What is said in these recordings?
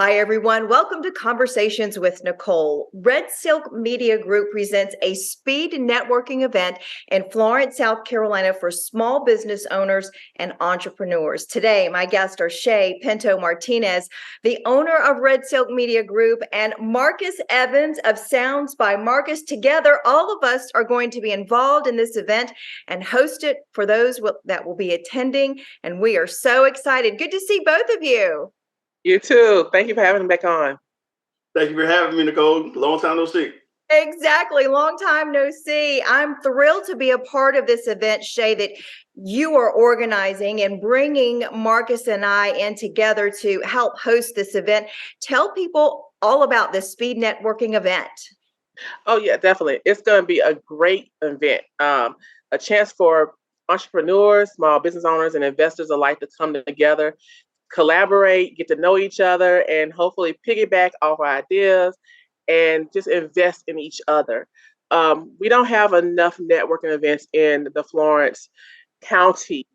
Hi, everyone. Welcome to Conversations with Nicole. RedSilk Media Group presents a speed networking event in Florence, South Carolina for small business owners and entrepreneurs. Today, my guests are Chay Martinez Pinto, the owner of RedSilk Media Group, and Marcus Evans of Sounds by Marcus. Together, all of us are going to be involved in this event and host it for those that will be attending. And we are so excited. Good to see both of you. You too. Thank you for having me back on. Thank you for having me, Nicole. Long time no see. Exactly. Long time no see. I'm thrilled to be a part of this event, Chay, that you are organizing and bringing Marcus and I in together to help host this event. Tell people all about this speed networking event. Oh, yeah, definitely. It's going to be a great event. A chance for entrepreneurs, small business owners, and investors alike to come together, collaborate, get to know each other, and hopefully piggyback off our ideas and just invest in each other. We don't have enough networking events in the Florence County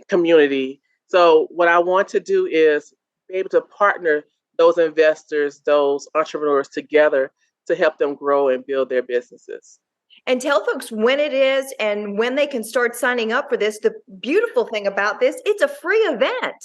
community. So what I want to do is be able to partner those investors, those entrepreneurs together to help them grow and build their businesses. And tell folks when it is and when they can start signing up for this. The beautiful thing about this, it's a free event.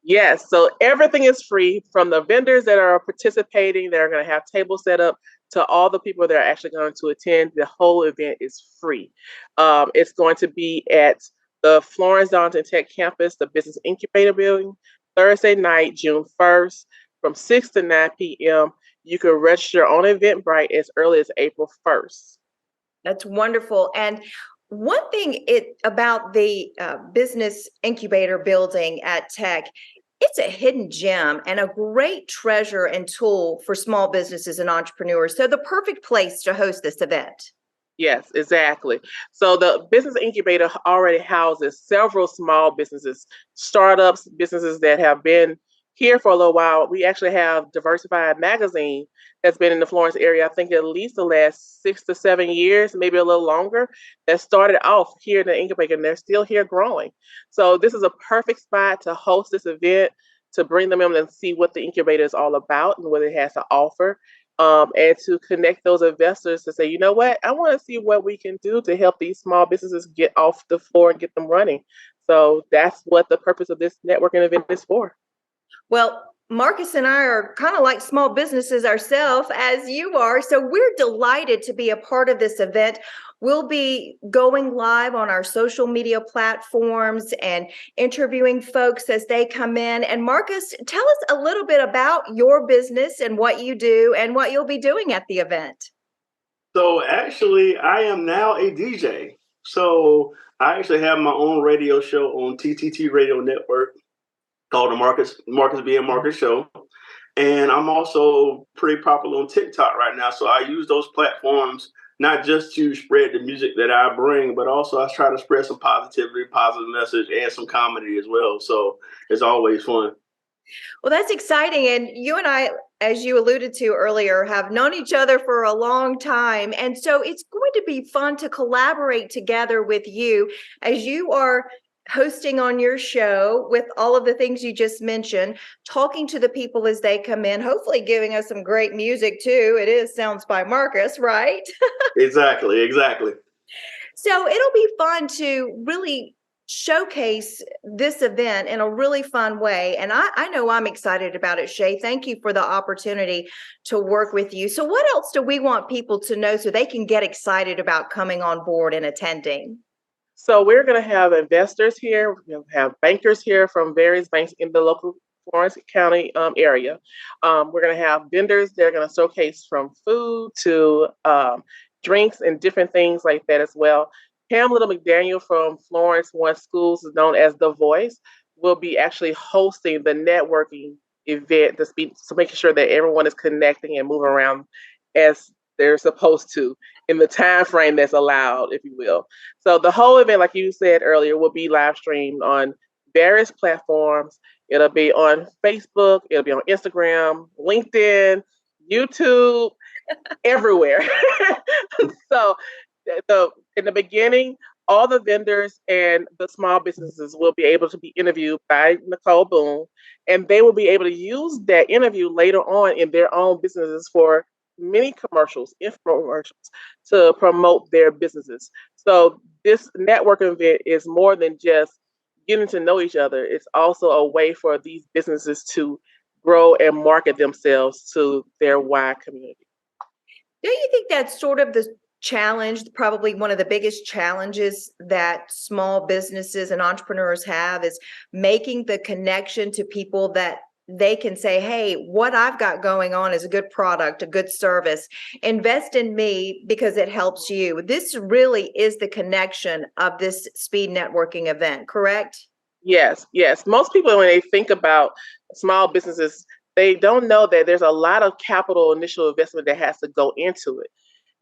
Yes, so everything is free, from the vendors that are participating, they're going to have tables set up, to all the people that are actually going to attend. The whole event is free. It's going to be at the Florence Darlington Tech Campus, the Business Incubator building, Thursday night, June 1st, from 6 to 9 p.m. You can register on Eventbrite as early as April 1st. That's wonderful. And one thing about the Business Incubator building at Tech, it's a hidden gem and a great treasure and tool for small businesses and entrepreneurs. So the perfect place to host this event. Yes, exactly. So the Business Incubator already houses several small businesses, startups, businesses that have been here for a little while. We actually have Diversified Magazine that's been in the Florence area, I think at least the last 6 to 7 years, maybe a little longer, that started off here in the incubator, and they're still here growing. So this is a perfect spot to host this event, to bring them in and see what the incubator is all about and what it has to offer, and to connect those investors to say, you know what, I want to see what we can do to help these small businesses get off the floor and get them running. So that's what the purpose of this networking event is for. Well, Marcus and I are kind of like small businesses ourselves, as you are. So we're delighted to be a part of this event. We'll be going live on our social media platforms and interviewing folks as they come in. And Marcus, tell us a little bit about your business and what you do and what you'll be doing at the event. So actually, I am now a DJ. So I actually have my own radio show on TTT Radio Network called the Marcus being Marcus Show. And I'm also pretty popular on TikTok right now. So I use those platforms not just to spread the music that I bring, but also I try to spread some positivity, positive message, and some comedy as well. So it's always fun. Well, that's exciting. And you and I, as you alluded to earlier, have known each other for a long time. And so it's going to be fun to collaborate together with you as you are hosting on your show with all of the things you just mentioned, talking to the people as they come in, hopefully giving us some great music too. It is Sounds by Marcus, right? Exactly. So it'll be fun to really showcase this event in a really fun way. And I know I'm excited about it, Chay. Thank you for the opportunity to work with you. So what else do we want people to know so they can get excited about coming on board and attending? So we're going to have investors here. We're going to have bankers here from various banks in the local Florence County area. We're going to have vendors. They're going to showcase from food to drinks and different things like that as well. Pam Little McDaniel from Florence One Schools, known as The Voice, will be actually hosting the networking event to making sure that everyone is connecting and moving around as they're supposed to in the time frame that's allowed, if you will. So the whole event, like you said earlier, will be live streamed on various platforms. It'll be on Facebook, it'll be on Instagram, LinkedIn, YouTube, everywhere. So in the beginning, all the vendors and the small businesses will be able to be interviewed by Nicole Boone, and they will be able to use that interview later on in their own businesses for many commercials, infomercials, to promote their businesses. So this networking event is more than just getting to know each other. It's also a way for these businesses to grow and market themselves to their wide community. Do you think that's sort of the challenge, probably one of the biggest challenges that small businesses and entrepreneurs have, is making the connection to people that they can say, hey, what I've got going on is a good product, a good service. Invest in me because it helps you. This really is the connection of this speed networking event, correct? Yes, yes. Most people, when they think about small businesses, they don't know that there's a lot of capital initial investment that has to go into it.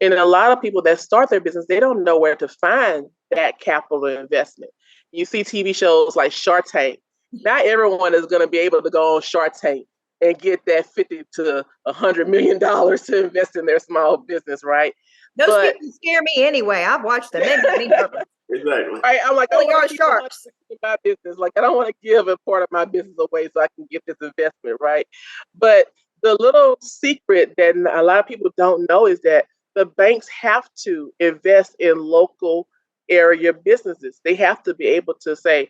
And a lot of people that start their business, they don't know where to find that capital investment. You see TV shows like Shark Tank. Not everyone is going to be able to go on Shark Tank and get that $50 to $100 million to invest in their small business, right? Those people scare me anyway. I've watched them. They make me nervous. Exactly. Right? I'm like, I Really want are to keep sharks. my business. Like, I don't want to give a part of my business away so I can get this investment, right? But the little secret that a lot of people don't know is that the banks have to invest in local area businesses. They have to be able to say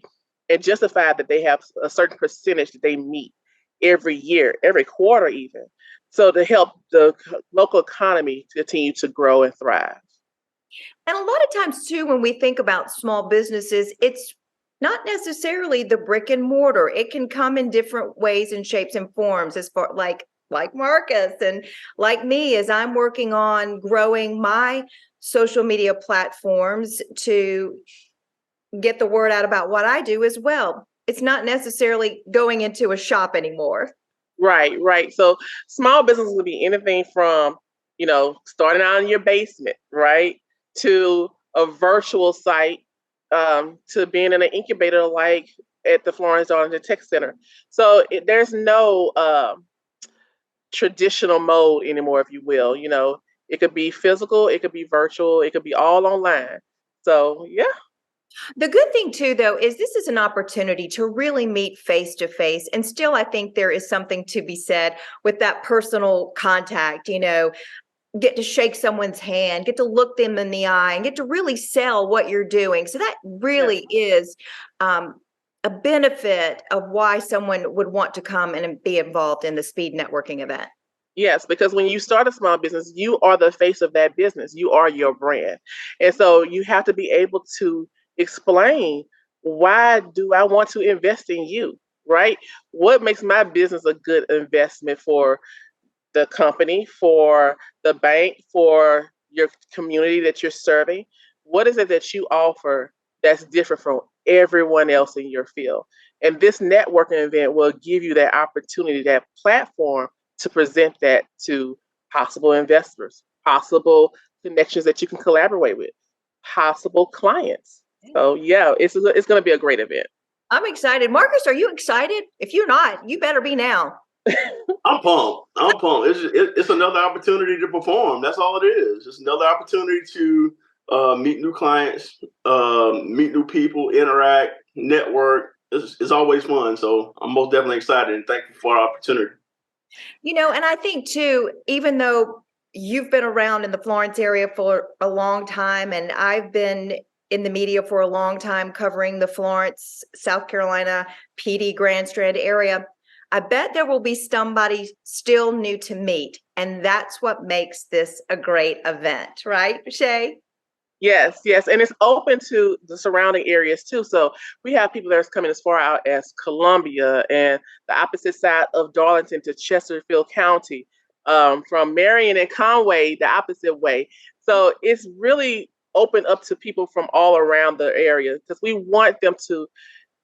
and justify that they have a certain percentage that they meet every year, every quarter even, so to help the local economy continue to grow and thrive. And a lot of times too, when we think about small businesses, it's not necessarily the brick and mortar. It can come in different ways and shapes and forms, as far like Marcus and like me, as I'm working on growing my social media platforms to get the word out about what I do as well. It's not necessarily going into a shop anymore. Right, right. So small business will be anything from, starting out in your basement, right, to a virtual site, to being in an incubator like at the Florence Darlington Tech Center. So there's no traditional mode anymore, if you will. It could be physical, it could be virtual, it could be all online. So yeah. The good thing too, though, is this is an opportunity to really meet face to face. And still, I think there is something to be said with that personal contact, get to shake someone's hand, get to look them in the eye, and get to really sell what you're doing. So that really is a benefit of why someone would want to come and be involved in the speed networking event. Yes, because when you start a small business, you are the face of that business. You are your brand. And so you have to be able to explain, why do I want to invest in you, right? What makes my business a good investment for the company, for the bank, for your community that you're serving? What is it that you offer that's different from everyone else in your field? And this networking event will give you that opportunity, that platform to present that to possible investors, possible connections that you can collaborate with, possible clients. So yeah, it's going to be a great event. I'm excited. Marcus, are you excited? If you're not, you better be now. I'm pumped. It's another opportunity to perform. That's all it is. It's another opportunity to meet new clients, meet new people, interact, network. It's always fun. So I'm most definitely excited and thankful for our opportunity. And I think too, even though you've been around in the Florence area for a long time, and I've been in the media for a long time covering the Florence, South Carolina, PD, Grand Strand area, I bet there will be somebody still new to meet. And that's what makes this a great event, right, Chay? Yes, yes. And it's open to the surrounding areas too. So we have people that are coming as far out as Columbia and the opposite side of Darlington to Chesterfield County, from Marion and Conway, the opposite way. So it's really open up to people from all around the area, because we want them to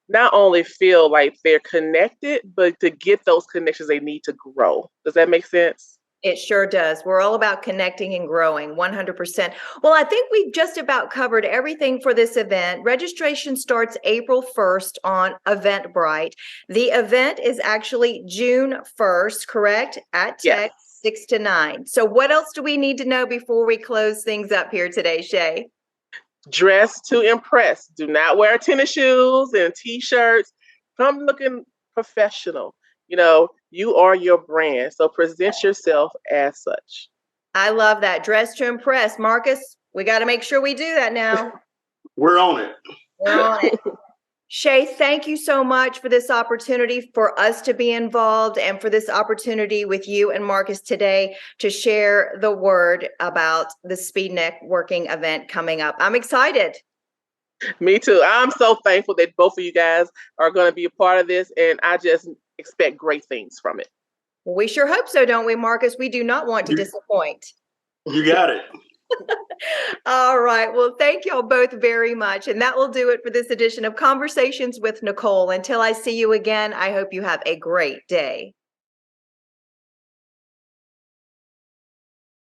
not only feel like they're connected, but to get those connections they need to grow. Does that make sense? It sure does. We're all about connecting and growing, 100%. Well, I think we've just about covered everything for this event. Registration starts April 1st on Eventbrite. The event is actually June 1st, correct? At Tech, 6 to 9. So what else do we need to know before we close things up here today, Chay? Dress to impress. Do not wear tennis shoes and t-shirts. Come looking professional. You know, you are your brand. So present yourself as such. I love that. Dress to impress. Marcus, we got to make sure we do that now. We're on it. We're on it. Chay, thank you so much for this opportunity for us to be involved and for this opportunity with you and Marcus today to share the word about the speed networking event coming up. I'm excited. Me too. I'm so thankful that both of you guys are going to be a part of this, and I just expect great things from it. Well, we sure hope so, don't we, Marcus? We do not want to disappoint. You got it. All right. Well, thank y'all both very much. And that will do it for this edition of Conversations with Nicole. Until I see you again, I hope you have a great day.